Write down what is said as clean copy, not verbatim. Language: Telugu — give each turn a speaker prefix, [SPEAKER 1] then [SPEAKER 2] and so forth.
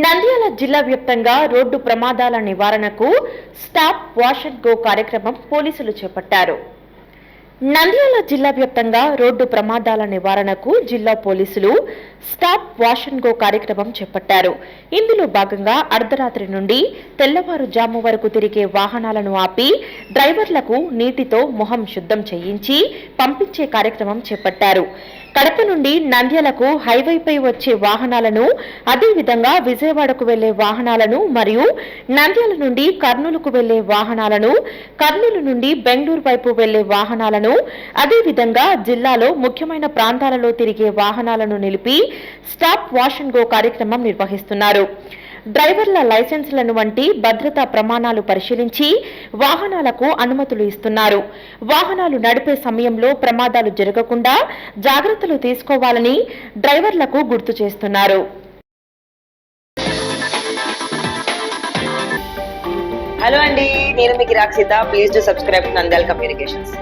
[SPEAKER 1] నంద్యాల జిల్లా వ్యాప్తంగా రోడ్డు ప్రమాదాల నివారణకు స్టాప్ వాష్ అండ్ గో కార్యక్రమం పోలీసులు చేపట్టారు. నంద్యాల జిల్లా వ్యాప్తంగా రోడ్డు ప్రమాదాల నివారణకు జిల్లా పోలీసులు స్టాప్ వాష్ అండ్ గో కార్యక్రమం చేపట్టారు. ఇందులో భాగంగా అర్ధరాత్రి నుండి తెల్లవారుజాము వరకు తిరిగే వాహనాలను ఆపి డ్రైవర్లకు నీటితో మొహం శుద్ధం చేయించి పంపించే కార్యక్రమం చేపట్టారు. కడప నుండి నంద్యాలకు హైవేపై వచ్చే వాహనాలను, అదేవిధంగా విజయవాడకు వెళ్లే వాహనాలను మరియు నంద్యాల నుండి కర్నూలుకు వెళ్లే వాహనాలను, కర్నూలు నుండి బెంగళూరు వైపు వెళ్లే వాహనాలను, అదేవిధంగా జిల్లాలో ముఖ్యమైన ప్రాంతాలలో తిరిగే వాహనాలను నిలిపి స్టాప్ వాష్ అండ్ గో కార్యక్రమం నిర్వహిస్తున్నారు. డ్రైవర్ల లైసెన్సులను వంటి భద్రతా ప్రమాణాలు పరిశీలించి వాహనాలకు అనుమతులు ఇస్తున్నారు. వాహనాలు నడిపే సమయంలో ప్రమాదాలు జరగకుండా జాగ్రత్తలు తీసుకోవాలని డ్రైవర్లకు గుర్తు చేస్తున్నారు.
[SPEAKER 2] హలో అండి, నేను మీకు Rakshitha. Please do subscribe to Nandyal communications.